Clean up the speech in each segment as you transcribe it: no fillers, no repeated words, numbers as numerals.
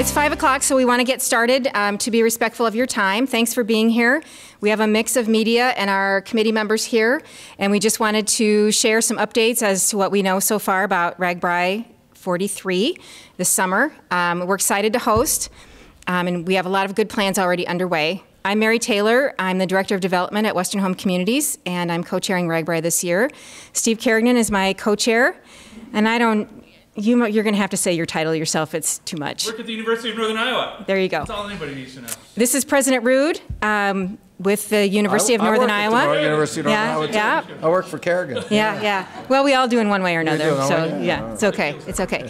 It's 5 o'clock, so we want to get started to be respectful of your time. Thanks for being here. We have a mix of media and our committee members here, and we just wanted to share some updates as to what we know so far about Ragbrai 43 this summer. We're excited to host, and we have a lot of good plans already underway. I'm Mary Taylor. I'm the Director of Development at Western Home Communities, and I'm co-chairing Ragbrai this year. Steve Kerrigan is my co-chair, and you're going to have to say your title yourself. It's too much. Work at the University of Northern Iowa. There you go. That's all anybody needs to know. This is President Rude with the University of Northern Iowa. I work at the University of Northern Iowa, too. Yeah. I work for Kerrigan. Yeah. Well, we all do in one way or another. So yeah, it's okay. It's okay.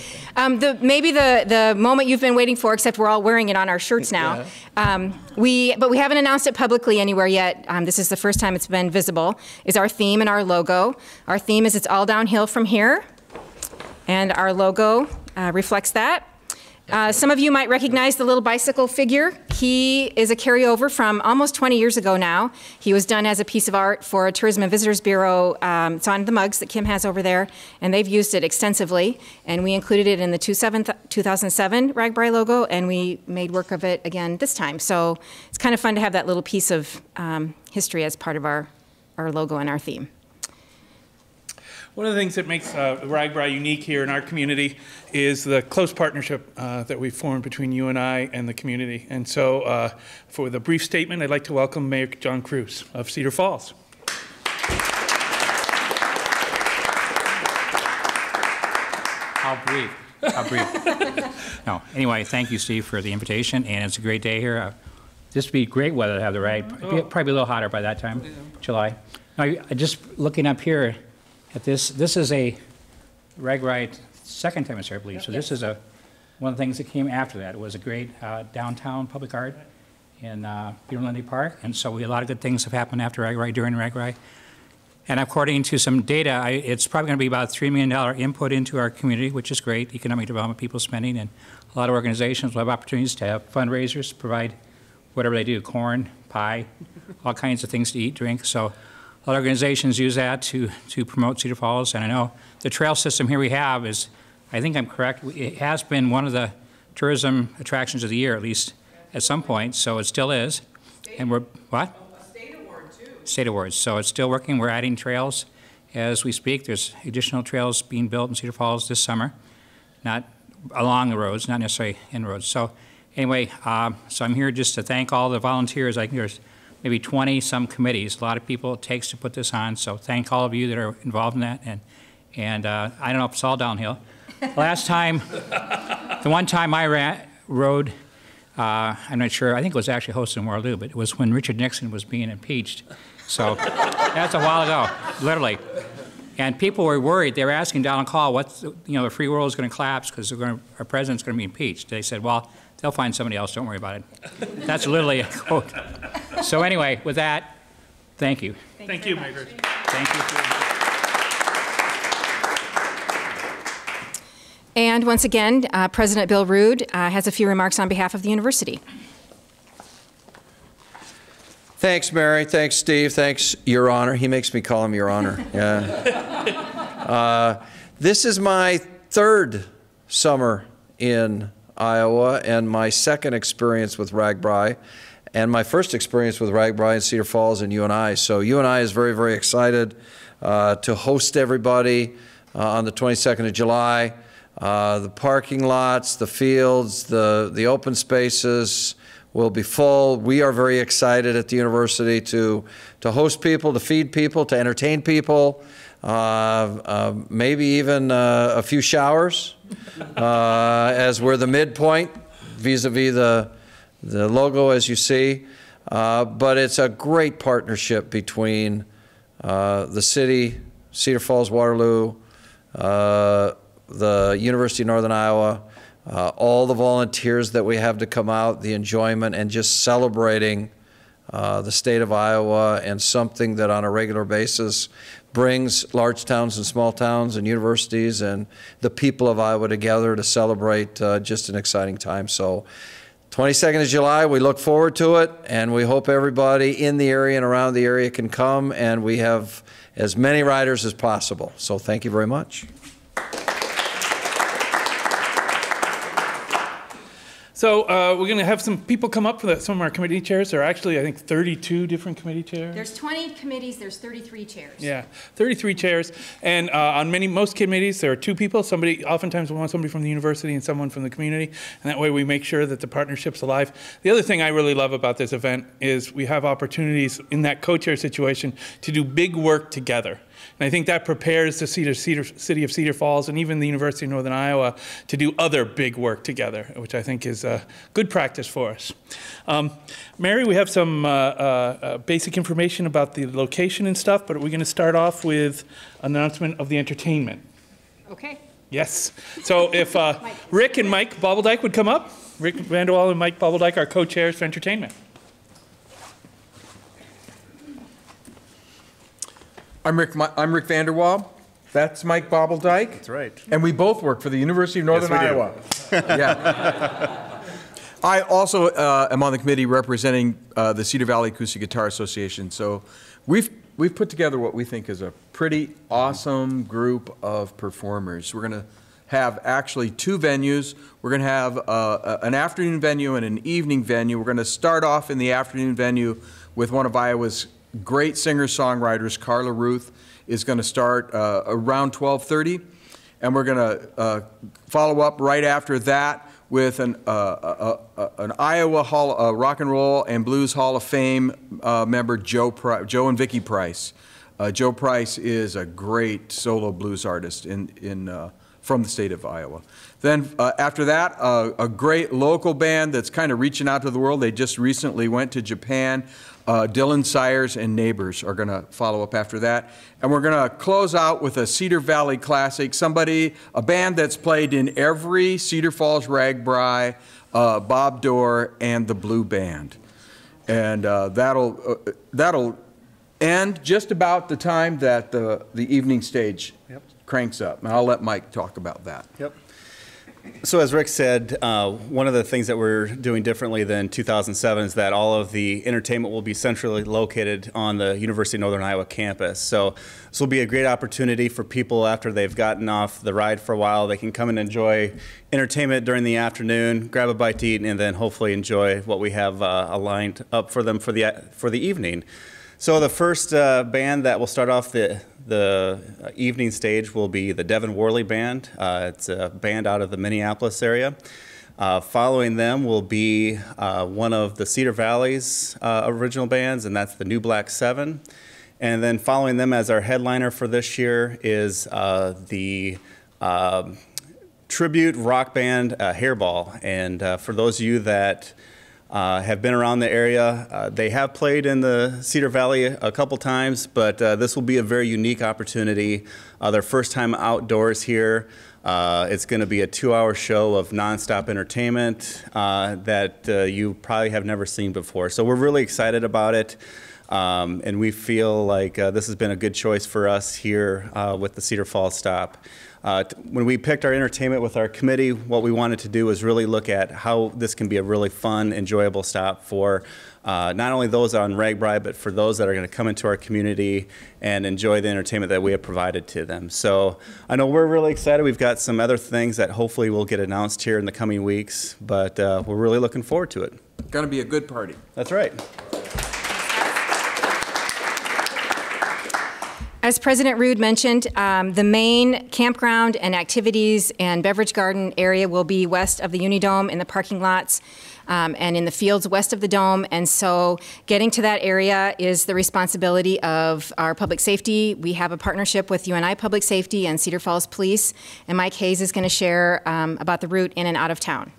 Maybe the moment you've been waiting for, except we're all wearing it on our shirts now. But we haven't announced it publicly anywhere yet. This is the first time it's been visible. Is our theme and our logo. Our theme is "It's all downhill from here," and our logo reflects that. Some of you might recognize the little bicycle figure. He is a carryover from almost 20 years ago now. He was done as a piece of art for a Tourism and Visitors Bureau. It's on the mugs that Kim has over there, and they've used it extensively. And we included it in the 2007 Ragbrai logo, and we made work of it again this time. So it's kind of fun to have that little piece of history as part of our logo and our theme. One of the things that makes Ragbrai unique here in our community is the close partnership that we've formed between you and I and the community. And so for the brief statement, I'd like to welcome Mayor John Cruz of Cedar Falls. How brief. No, anyway, thank you, Steve, for the invitation, and it's a great day here. This would be great weather to have the ride. Probably a little hotter by that time, July. Now, just looking up here, this is a Ragbrai second time it's here, I believe. So this is one of the things that came after that. It was a great downtown public art in Peter Lindy Park, and so a lot of good things have happened after Ragbrai, during Ragbrai. And according to some data, it's probably going to be about $3 million input into our community, which is great. Economic development, people spending, and a lot of organizations will have opportunities to have fundraisers, provide whatever they do, corn, pie, all kinds of things to eat, drink. So a lot of organizations use that to promote Cedar Falls, and I know the trail system here we have is, I think I'm correct, it has been one of the tourism attractions of the year, at least at some point, so it still is. And we're, what? A state award, too. State awards, so it's still working. We're adding trails as we speak. There's additional trails being built in Cedar Falls this summer, not along the roads, not necessarily in roads. So anyway, so I'm here just to thank all the volunteers. I think there's maybe 20-some committees, a lot of people it takes to put this on, so thank all of you that are involved in that, and I don't know if it's all downhill. Last time, the one time I rode, I'm not sure, I think it was actually hosted in Waterloo, but it was when Richard Nixon was being impeached, so that's a while ago, literally. And people were worried, they were asking down on call, the free world is going to collapse because our president's going to be impeached. They said, well, they'll find somebody else, don't worry about it. That's literally a quote. So anyway, with that, thank you. Thank you, Mayor. Thank you. And once again, President Bill Rude has a few remarks on behalf of the university. Thanks, Mary. Thanks, Steve. Thanks, Your Honor. He makes me call him Your Honor. Yeah. This is my third summer in Iowa and my second experience with Ragbrai, and my first experience with Ragbrai in Cedar Falls and UNI. So UNI is very, very excited to host everybody on the 22nd of July. The parking lots, the fields, the open spaces will be full. We are very excited at the university to host people, to feed people, to entertain people, maybe even a few showers as we're the midpoint vis-a-vis the logo, as you see. But it's a great partnership between the city, Cedar Falls, Waterloo, the University of Northern Iowa, all the volunteers that we have to come out, the enjoyment, and just celebrating the state of Iowa and something that on a regular basis brings large towns and small towns and universities and the people of Iowa together to celebrate just an exciting time. So 22nd of July, we look forward to it, and we hope everybody in the area and around the area can come, and we have as many riders as possible. So thank you very much. So we're going to have some people come up for some of our committee chairs. There are actually, I think, 32 different committee chairs. There's 20 committees, there's 33 chairs. Yeah, 33 chairs. And on most committees, there are 2 people. Oftentimes we want somebody from the university and someone from the community. And that way we make sure that the partnership's alive. The other thing I really love about this event is we have opportunities in that co-chair situation to do big work together. And I think that prepares the city of Cedar Falls and even the University of Northern Iowa to do other big work together, which I think is good practice for us. Mary, we have some basic information about the location and stuff, but we're going to start off with an announcement of the entertainment. Okay. Yes. So if Rick and Mike Bobbledyke would come up. Rick Vanderwall and Mike Bobbledyke are co-chairs for entertainment. I'm Rick Vanderwall. That's Mike Bobbledyke. That's right. And we both work for the University of Northern Iowa. Yeah. I also am on the committee representing the Cedar Valley Acoustic Guitar Association. So we've put together what we think is a pretty awesome group of performers. We're going to have actually 2 venues. We're going to have an afternoon venue and an evening venue. We're going to start off in the afternoon venue with one of Iowa's great singer-songwriters. Carla Ruth is going to start around 12:30, and we're going to follow up right after that with an Iowa Rock and Roll and Blues Hall of Fame member, Joe and Vicki Price. Joe Price is a great solo blues artist from the state of Iowa. Then after that, a great local band that's kind of reaching out to the world. They just recently went to Japan. Dylan Sires and Neighbors are going to follow up after that. And we're going to close out with a Cedar Valley classic, a band that's played in every Cedar Falls Ragbrai, Bob Dorr, and the Blue Band. And that'll end just about the time that the evening stage cranks up. And I'll let Mike talk about that. Yep. So as Rick said, one of the things that we're doing differently than 2007 is that all of the entertainment will be centrally located on the University of Northern Iowa campus. So this will be a great opportunity for people after they've gotten off the ride for a while. They can come and enjoy entertainment during the afternoon, grab a bite to eat, and then hopefully enjoy what we have aligned up for them for the evening. So the first band that will start off the evening stage will be the Devin Worley Band. It's a band out of the Minneapolis area. Following them will be one of the Cedar Valley's original bands, and that's the New Black Seven. And then following them as our headliner for this year is the tribute rock band Hairball. And for those of you that have been around the area. They have played in the Cedar Valley a couple times, but this will be a very unique opportunity. Their first time outdoors here. It's going to be a 2-hour show of nonstop entertainment that you probably have never seen before. So we're really excited about it. And we feel like this has been a good choice for us here with the Cedar Falls stop. When we picked our entertainment with our committee, what we wanted to do was really look at how this can be a really fun, enjoyable stop for not only those on Ragbrai, but for those that are going to come into our community and enjoy the entertainment that we have provided to them. So I know we're really excited. We've got some other things that hopefully will get announced here in the coming weeks, but we're really looking forward to it. Going to be a good party. That's right. As President Rude mentioned, the main campground and activities and beverage garden area will be west of the Unidome in the parking lots and in the fields west of the dome. And so getting to that area is the responsibility of our public safety. We have a partnership with UNI Public Safety and Cedar Falls Police. And Mike Hayes is going to share about the route in and out of town.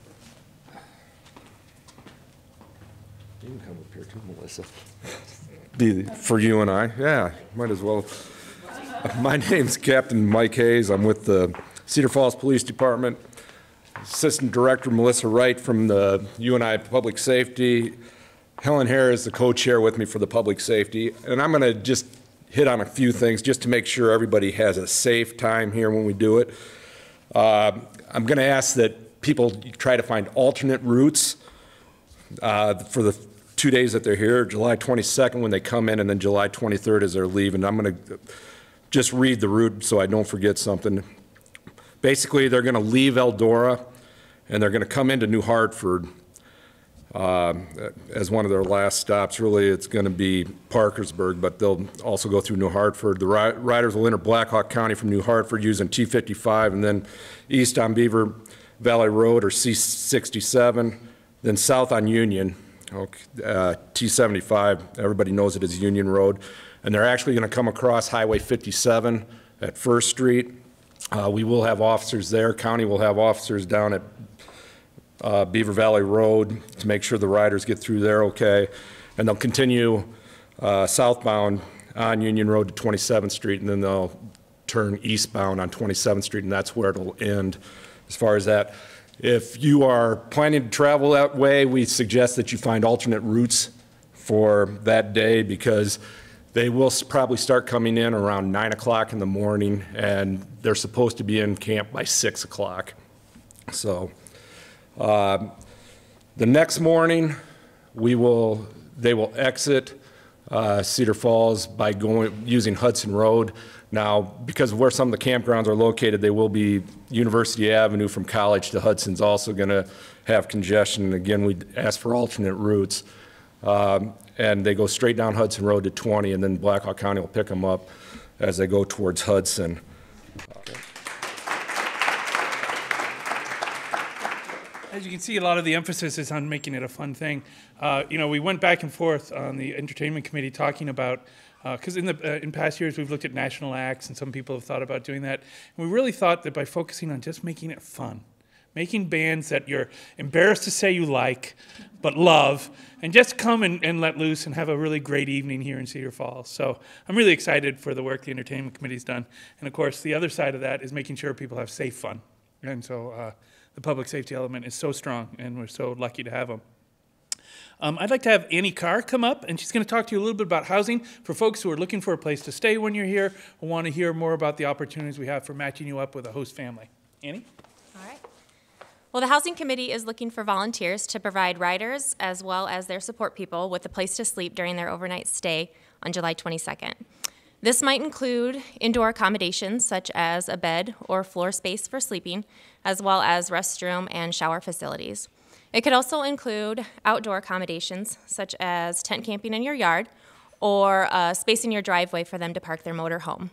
You can come up here too, Melissa. For UNI, yeah, might as well. My name's Captain Mike Hayes. I'm with the Cedar Falls Police Department. Assistant Director Melissa Wright from the UNI Public Safety. Helen Hare is the co-chair with me for the Public Safety. And I'm going to just hit on a few things just to make sure everybody has a safe time here when we do it. I'm going to ask that people try to find alternate routes for the 2 days that they're here, July 22nd when they come in, and then July 23rd as they're leaving. I'm going to just read the route so I don't forget something. Basically, they're going to leave Eldora, and they're going to come into New Hartford as one of their last stops. Really, it's going to be Parkersburg, but they'll also go through New Hartford. The riders will enter Blackhawk County from New Hartford using T55 and then east on Beaver Valley Road or C67, then south on Union, T75. Everybody knows it as Union Road. And they're actually going to come across Highway 57 at First Street. We will have officers there. County will have officers down at Beaver Valley Road to make sure the riders get through there okay. And they'll continue southbound on Union Road to 27th Street, and then they'll turn eastbound on 27th Street, and that's where it'll end as far as that. If you are planning to travel that way, we suggest that you find alternate routes for that day, because they will probably start coming in around 9 o'clock in the morning, and they're supposed to be in camp by 6 o'clock. So the next morning, they will exit Cedar Falls by using Hudson Road. Now, because of where some of the campgrounds are located, they will be University Avenue from College to Hudson's also going to have congestion. Again, we ask for alternate routes. And they go straight down Hudson Road to 20, and then Blackhawk County will pick them up as they go towards Hudson. As you can see, a lot of the emphasis is on making it a fun thing. You know, we went back and forth on the entertainment committee talking about, because in past years we've looked at national acts, and some people have thought about doing that. And we really thought that by focusing on just making it fun, making bands that you're embarrassed to say you like, but love, and just come and let loose and have a really great evening here in Cedar Falls. So I'm really excited for the work the entertainment committee's done. And of course, the other side of that is making sure people have safe fun. And so the public safety element is so strong, and we're so lucky to have them. I'd like to have Annie Carr come up, and she's going to talk to you a little bit about housing for folks who are looking for a place to stay when you're here, or want to hear more about the opportunities we have for matching you up with a host family. Annie? All right. Well, the Housing Committee is looking for volunteers to provide riders as well as their support people with a place to sleep during their overnight stay on July 22nd. This might include indoor accommodations such as a bed or floor space for sleeping, as well as restroom and shower facilities. It could also include outdoor accommodations such as tent camping in your yard or space in your driveway for them to park their motorhome.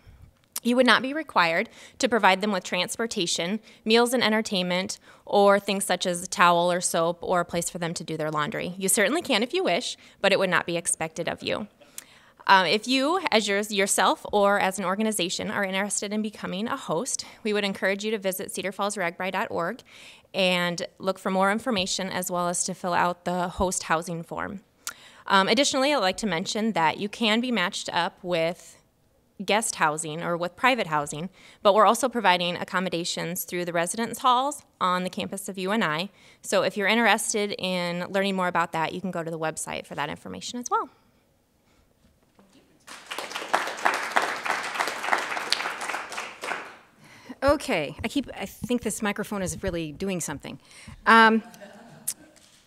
You would not be required to provide them with transportation, meals and entertainment, or things such as a towel or soap or a place for them to do their laundry. You certainly can if you wish, but it would not be expected of you. If you, as yourself or as an organization, are interested in becoming a host, we would encourage you to visit cedarfallsragbrai.org and look for more information, as well as to fill out the host housing form. Additionally, I'd like to mention that you can be matched up with guest housing or with private housing, but we're also providing accommodations through the residence halls on the campus of UNI. So if you're interested in learning more about that, you can go to the website for that information as well. Okay, I think this microphone is really doing something.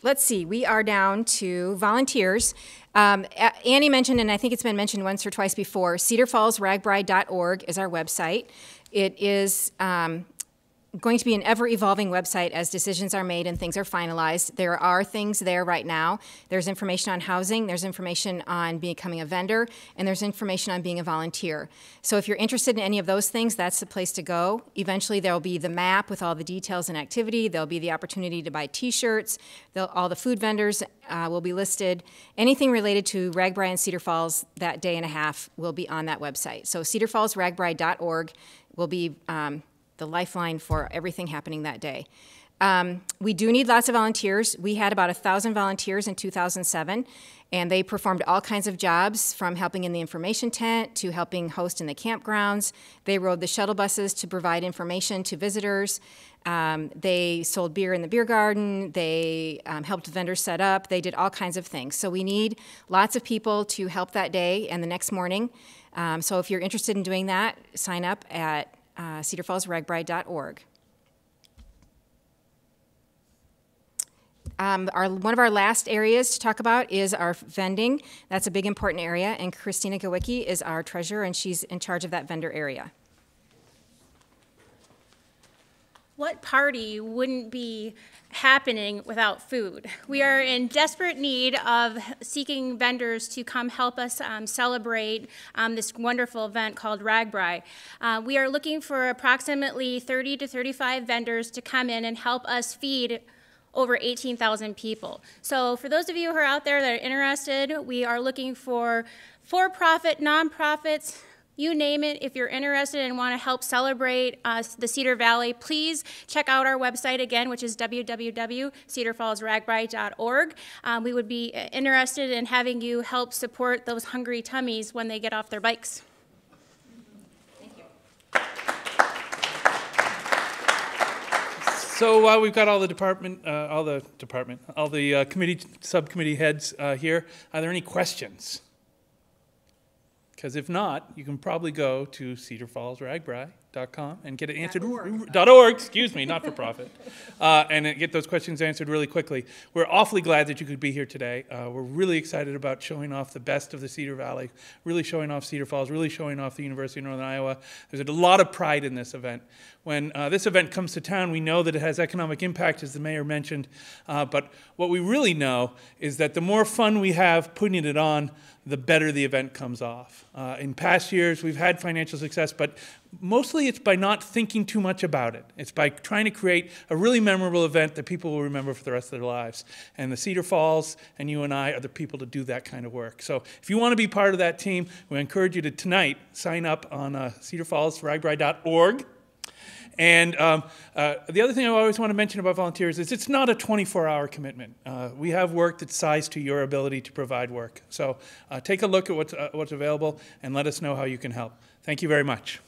Let's see, we are down to volunteers. Annie mentioned, and I think it's been mentioned once or twice before, cedarfallsragbrai.org is our website. It is going to be an ever-evolving website as decisions are made and things are finalized. There are things there right now. There's information on housing, there's information on becoming a vendor, and there's information on being a volunteer. So if you're interested in any of those things, that's the place to go. Eventually there'll be the map with all the details and activity. There'll be the opportunity to buy t-shirts. All the food vendors will be listed. Anything related to Ragbrai and Cedar Falls that day and a half will be on that website. So cedarfallsragbrai.org will be the lifeline for everything happening that day. We do need lots of volunteers. We had about 1,000 volunteers in 2007, and they performed all kinds of jobs, from helping in the information tent to helping host in the campgrounds. They rode the shuttle buses to provide information to visitors. They sold beer in the beer garden. They helped vendors set up. They did all kinds of things. So we need lots of people to help that day and the next morning. So if you're interested in doing that, sign up at cedarfallsragbrai.org. One of our last areas to talk about is our vending. That's a big important area, and Christina Gawicki is our treasurer, and she's in charge of that vendor area. what party wouldn't be happening without food? We are in desperate need of seeking vendors to come help us celebrate this wonderful event called Ragbrai. We are looking for approximately 30 to 35 vendors to come in and help us feed over 18,000 people. So for those of you who are out there that are interested, we are looking for for-profit, nonprofits, you name it. If you're interested and want to help celebrate the Cedar Valley, please check out our website again, which is www.cedarfallsragbrai.org. We would be interested in having you help support those hungry tummies when they get off their bikes. Thank you. So we've got all the committee, subcommittee heads here. Are there any questions? Because if not, you can probably go to cedarfallsragbrai.com and get it answered. .org, excuse me, not for profit. And get those questions answered really quickly. We're awfully glad that you could be here today. We're really excited about showing off the best of the Cedar Valley, really showing off Cedar Falls, really showing off the University of Northern Iowa. There's a lot of pride in this event. When this event comes to town, we know that it has economic impact, as the mayor mentioned. But what we really know is that the more fun we have putting it on, the better the event comes off. In past years, we've had financial success, but mostly it's by not thinking too much about it. It's by trying to create a really memorable event that people will remember for the rest of their lives. And the Cedar Falls and you and I are the people to do that kind of work. So if you want to be part of that team, we encourage you to tonight sign up on cedarfallsragbrai.org. And the other thing I always want to mention about volunteers is it's not a 24-hour commitment. We have work that's sized to your ability to provide work. So take a look at what's available and let us know how you can help. Thank you very much.